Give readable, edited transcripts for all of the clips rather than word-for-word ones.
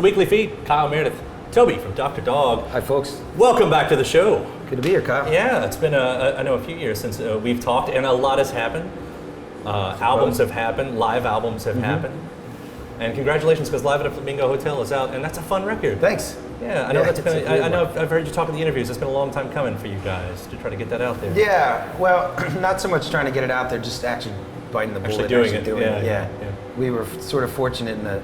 Weekly Feed. Kyle Meredith. Toby from Dr. Dog. Hi, folks. Welcome back to the show. Good to be here, Kyle. Yeah, it's been, I know, a few years since we've talked, and a lot has happened. Albums have happened, live albums have happened. And congratulations, because Live at A Flamingo Hotel is out, and that's a fun record. Thanks. Yeah, I know that's been. I know I've heard you talk in the interviews. It's been a long time coming for you guys to try to get that out there. Yeah, well, not so much trying to get it out there, just actually biting the bullet. Actually doing it. Yeah. We were sort of fortunate in that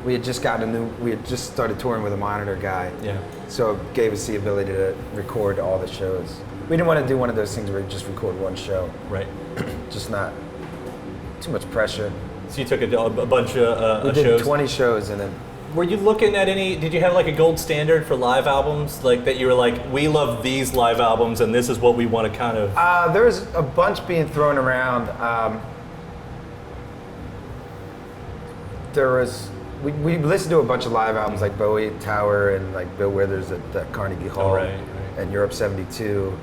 we had just started touring with a monitor guy. Yeah. So it gave us the ability to record all the shows. We didn't want to do one of those things where you just record one show. Right. Just not too much pressure. So you took a bunch of we did shows. 20 shows and then. Were you looking at any? Did you have like a gold standard for live albums, like that you were like, we love these live albums, and this is what we want to kind of? There was a bunch being thrown around. We listened to a bunch of live albums like Bowie Tower and like Bill Withers at Carnegie Hall, right. and Europe '72,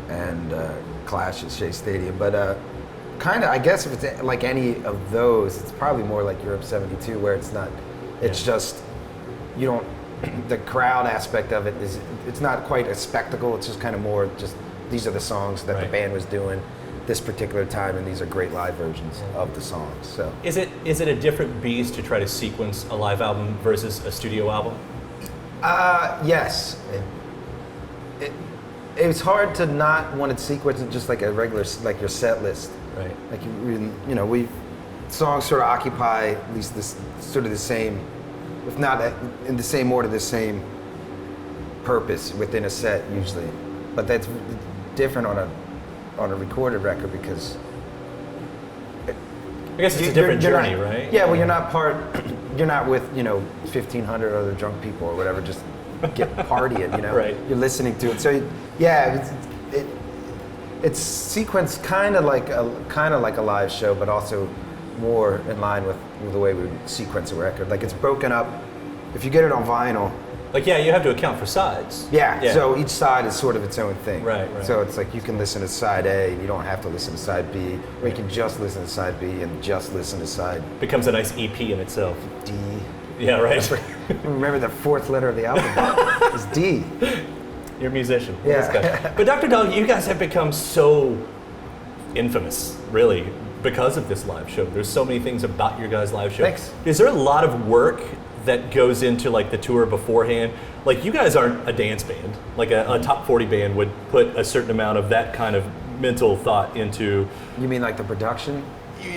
and Clash at Shea Stadium. But kind of, I guess if it's like any of those, it's probably more like Europe '72, where it's not. It's just, you don't, the crowd aspect of it is, it's not quite a spectacle, it's just kind of more just, these are the songs that the band was doing this particular time, and these are great live versions of the songs, so. Is it a different beast to try to sequence a live album versus a studio album? Yes. It's hard to not want to sequence it just like a regular, like your set list. Right. Like, songs sort of occupy at least this sort of the same, if not in the same order, the same purpose within a set usually. But that's different on a recorded record because I guess it's a different journey, right? Yeah, well, you're not with 1,500 other drunk people or whatever, just get partying, Right. You're listening to it, so it's sequenced kind of like a live show, but also more in line with the way we sequence a record. Like it's broken up. If you get it on vinyl, you have to account for sides. Yeah. So each side is sort of its own thing. Right. So it's like you can listen to side A, and you don't have to listen to side B, or you can just listen to side B and just listen to side Becomes a nice EP in itself. D. Yeah, right. Remember the fourth letter of the alphabet is D. You're a musician. Yeah. But Dr. Dog, you guys have become so infamous, really, because of this live show. There's so many things about your guys' live show. Thanks. Is there a lot of work that goes into like the tour beforehand? Like you guys aren't a dance band. Like a top 40 band would put a certain amount of that kind of mental thought into. You mean like the production?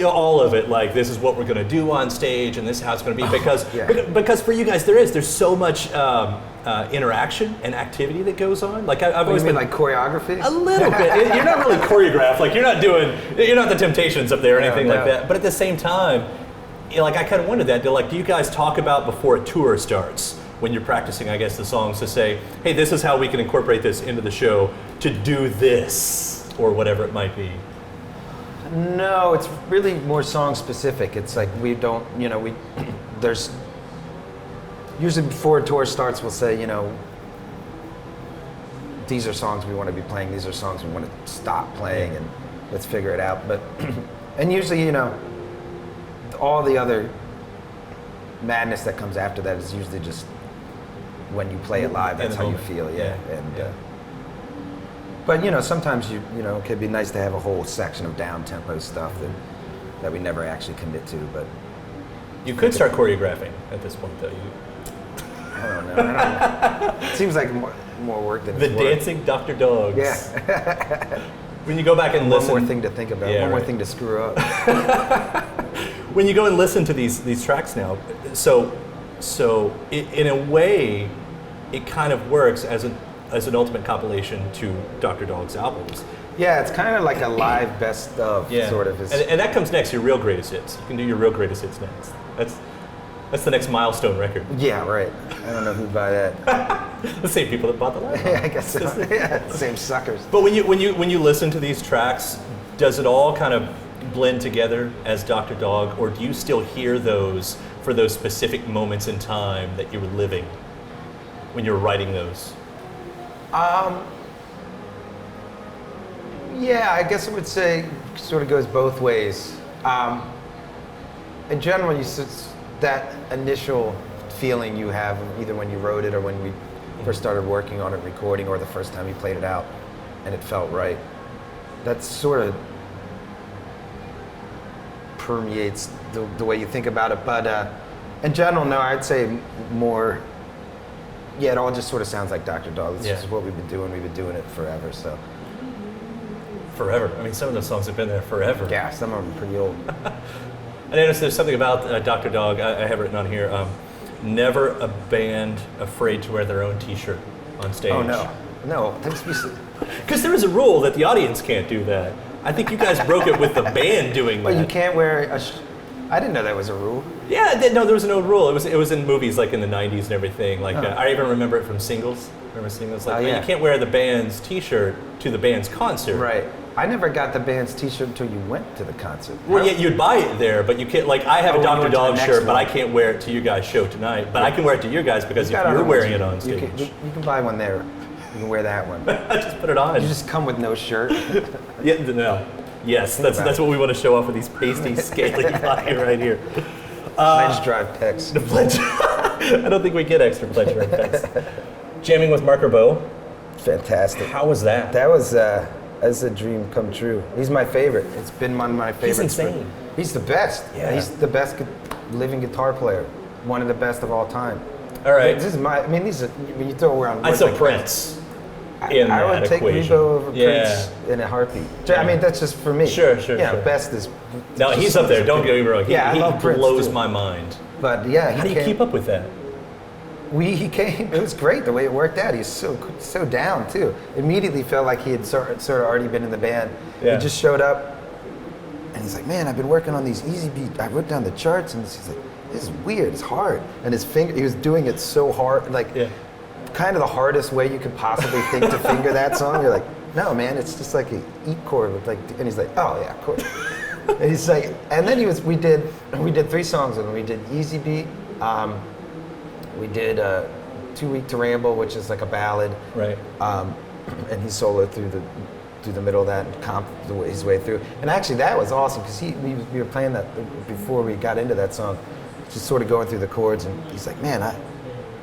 All of it, like this is what we're going to do on stage, and this is how it's going to be. Because for you guys, there's so much interaction and activity that goes on. Like I've always been like choreography. A little bit. You're not really choreographed. Like you're not the Temptations up there or anything like that. But at the same time, I kind of wondered that. Do you guys talk about before a tour starts when you're practicing, I guess, the songs to say, hey, this is how we can incorporate this into the show to do this or whatever it might be. No, it's really more song specific. It's like we don't, there's usually before a tour starts, we'll say, these are songs we want to be playing, these are songs we want to stop playing, and let's figure it out. But, and usually, all the other madness that comes after that is usually just when you play it live, that's how you feel, But sometimes it could be nice to have a whole section of down tempo stuff that we never actually commit to. But you could start choreographing at this point, though. I don't know. It seems like more work than the dancing Dr. Dogs. Yeah. When you go back and listen, one more thing to think about. One more thing to screw up. When you go and listen to these tracks now, so in a way, it kind of works as an ultimate compilation to Dr. Dog's albums. Yeah, it's kind of like a live best of, sort of. And that comes next, your real greatest hits. You can do your real greatest hits next. That's the next milestone record. Yeah, right. I don't know who'd buy that. The same people that bought the live album. Yeah, I guess so. Yeah, same suckers. But when you listen to these tracks, does it all kind of blend together as Dr. Dog, or do you still hear those for those specific moments in time that you were living when you were writing those? Yeah, I guess I would say sort of goes both ways. In general, that initial feeling you have either when you wrote it or when we first started working on it, recording, or the first time you played it out, and it felt right. That sort of permeates the way you think about it. But in general, no, I'd say more. Yeah, it all just sort of sounds like Dr. Dog. This is what we've been doing. We've been doing it forever. So. Forever. I mean, some of those songs have been there forever. Yeah, some of them are pretty old. I noticed there's something about Dr. Dog, I have written on here, never a band afraid to wear their own t-shirt on stage. Oh, no. No. Because there is a rule that the audience can't do that. I think you guys broke it with the band doing that. Well, you can't wear I didn't know that was a rule. Yeah, no, there was an old rule. It was in movies like in the 90s and everything. Like I even remember it from Singles. Remember Singles? Like, you can't wear the band's t-shirt to the band's concert. Right. I never got the band's t-shirt until you went to the concert. Well, yeah, you'd buy it there, but you can't, like, I have a Dr. Dog shirt, but I can't wear it to you guys' show tonight. But I can wear it to you guys because if you're wearing it on stage. You can buy one there. You can wear that one. Just put it on. You just come with no shirt. Yeah, no. Yes, that's what we want to show off with these pasty, scaly body right here. Pledge drive picks. The pledge. I don't think we get extra pledge drive picks. Jamming with Marc Ribot. Fantastic. How was that? That was that's a dream come true. He's my favorite. It's been one of my favorites. He's insane. He's the best. Yeah. He's the best living guitar player. One of the best of all time. All right. This is these are, when you throw around. I'd say Prince. I would take Ribot over Prince in a heartbeat. I mean, that's just for me. Sure. Best is. No, he's up there. Don't get me wrong. I love Prince. He blows my mind. But yeah, how do you keep up with that? He came. It was great the way it worked out. He's so down too. Immediately felt like he had sort of already been in the band. Yeah. He just showed up, and he's like, "Man, I've been working on these easy beat. I wrote down the charts, and he's like, this is weird. It's hard." And he was doing it so hard, like kind of the hardest way you could possibly think to finger that song. You're like, "No, man, it's just like an E chord with like." And he's like, "Oh yeah, of course." And he's like, and then we did 3 songs with him. We did Easy Beat. We did 2 Week to Ramble, which is like a ballad. Right. And he soloed through the middle of that and comped his way through. And actually, that was awesome because we were playing that before we got into that song, just sort of going through the chords. And he's like, "Man,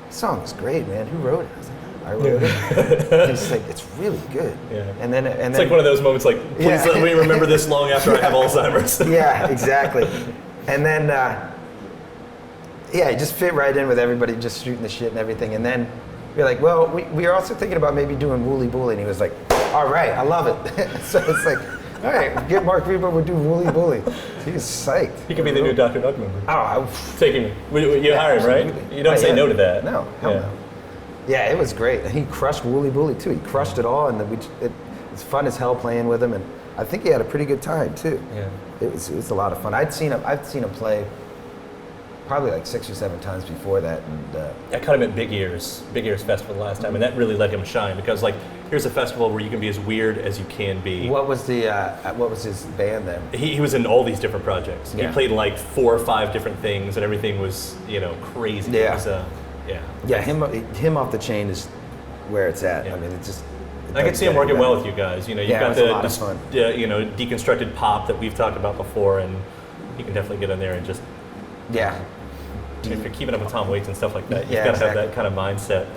this song is great, man. Who wrote it?" I was like, "I wrote it." And he's like, "It's really good." Yeah. And then it's like one of those moments, like, please let me remember this long after I have Alzheimer's. Yeah, exactly. And then. Yeah, he just fit right in with everybody just shooting the shit and everything. And then we're like, well, we are also thinking about maybe doing Wooly Bully. And he was like, all right, I love it. So it's like, all right, get Marc Ribot, we'll do Wooly Bully. He was psyched. He could be the new Dr. Dog member. Oh, you hire him, right? You don't say no to that. No, hell no. Yeah, it was great. And he crushed Wooly Bully too. He crushed it all. And it's fun as hell playing with him. And I think he had a pretty good time too. Yeah. It was a lot of fun. I'd seen him play probably like 6 or 7 times before that, and I caught him at Big Ears Festival the last time, and that really let him shine because, like, here's a festival where you can be as weird as you can be. What was his band then? He was in all these different projects. Yeah. He played like 4 or 5 different things, and everything was crazy. Yeah. It was, Yeah, him off the chain is where it's at. Yeah. I mean, it just. I can see him working well with you guys. You've got a lot of fun. Deconstructed pop that we've talked about before, and you can definitely get in there and just. Yeah. If you're keeping up with Tom Waits and stuff like that, you've Yeah, got to have that kind of mindset.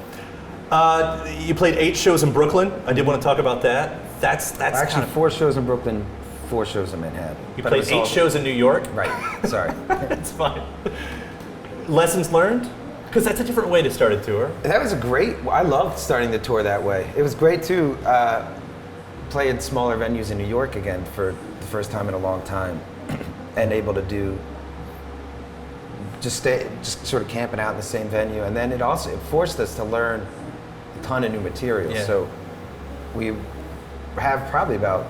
You played 8 shows in Brooklyn. I did want to talk about that. That's actually 4 shows in Brooklyn, 4 shows in Manhattan. You played 8 shows in New York. Right. Sorry. It's fine. Lessons learned? Because that's a different way to start a tour. That was I loved starting the tour that way. It was great to play in smaller venues in New York again for the first time in a long time, and able to do. Just sort of camping out in the same venue, and then it forced us to learn a ton of new material. Yeah. So we have probably about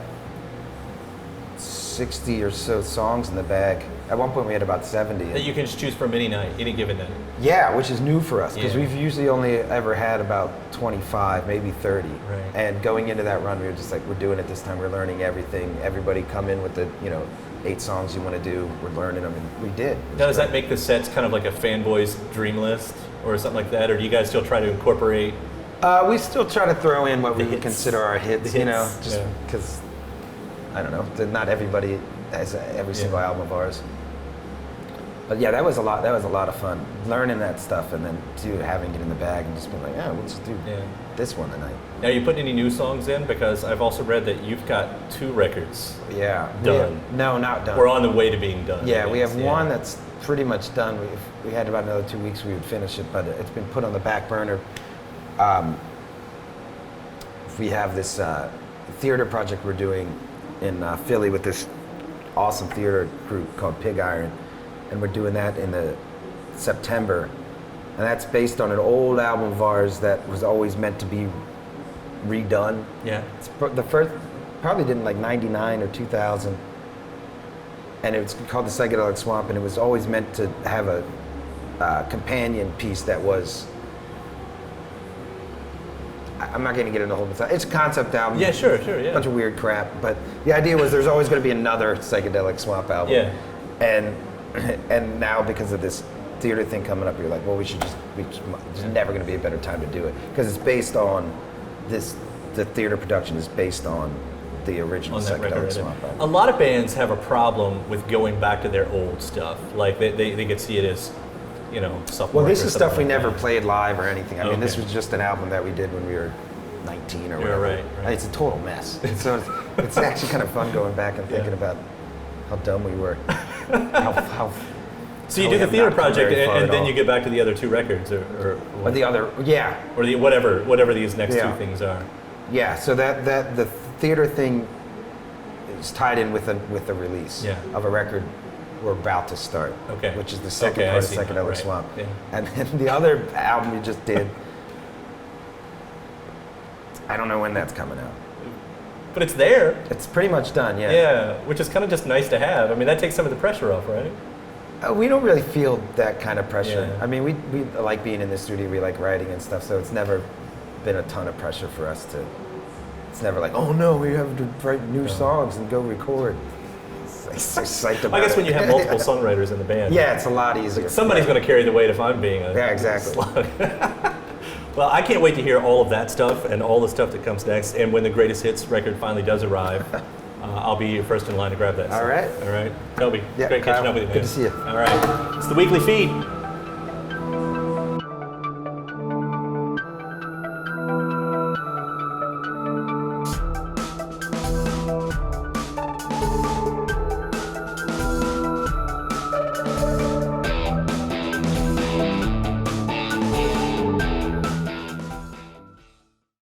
60 or so songs in the bag. At one point we had about 70. That you can just choose from any given night. Yeah, which is new for us because Yeah. we've usually only ever had about 25, maybe 30. Right. And going into that run, we were just like, we're doing it this time. We're learning everything. Everybody come in with the 8 songs you want to do. We're learning them, and we did. Now, does that make the sets kind of like a fanboy's dream list or something like that, or do you guys still try to incorporate? We still try to throw in what we would hits. consider our hits, just because, I don't know, not everybody has every single album of ours. But yeah, that was a lot. That was a lot of fun learning that stuff, and then having it in the bag and just being like, yeah, we'll just do this one tonight. Now, you putting any new songs in? Because I've also read that you've got 2 records. Yeah. Done. No, not done. We're on the way to being done. Yeah, we have one that's pretty much done. If we had about another 2 weeks, we would finish it, but it's been put on the back burner. We have this theater project we're doing in Philly with this awesome theater group called Pig Iron, and we're doing that in the September, and that's based on an old album of ours that was always meant to be redone. Yeah. It's the first, probably did in like 99 or 2000, and it was called The Psychedelic Swamp, and it was always meant to have a companion piece that was, I'm not going to get into the whole thing. It's a concept album. Yeah, sure, yeah. A bunch of weird crap, but the idea was there's always going to be another Psychedelic Swamp album. Yeah. And now because of this theater thing coming up, you're like, well, there's never going to be a better time to do it because it's based on this. The theater production is based on the original Psychedelic Swamp album. A lot of bands have a problem with going back to their old stuff. Like they could see it as, supplement. Well, this is stuff we never played live or anything. I mean, this was just an album that we did when we were 19 or whatever. Right. It's a total mess. So it's actually kind of fun going back and thinking about how dumb we were. So you do the theater project, and then you get back to the other 2 records, or the other, yeah, or the whatever these next 2 things are. Yeah. So that the theater thing is tied in with the release of a record we're about to start. Okay. Which is the second part of Psychedelic Swamp. Yeah. And then the other album we just did, I don't know when that's coming out. But it's there. It's pretty much done, yeah. Yeah, which is kind of just nice to have. I mean, that takes some of the pressure off, right? We don't really feel that kind of pressure. Yeah. I mean, we like being in the studio, we like writing and stuff, so it's never been a ton of pressure for us to, it's never like, oh no, we have to write new songs and go record. It's so psyched about I guess when you have multiple songwriters in the band. Yeah, it's a lot easier. Somebody's going to carry the weight if I'm being a exactly. slug. Well, I can't wait to hear all of that stuff and all the stuff that comes next. And when the Greatest Hits record finally does arrive, I'll be first in line to grab that. All right. All right. Toby, yeah, great Kyle, catching up with you, man. Good to see you. All right. It's the Weekly Feed.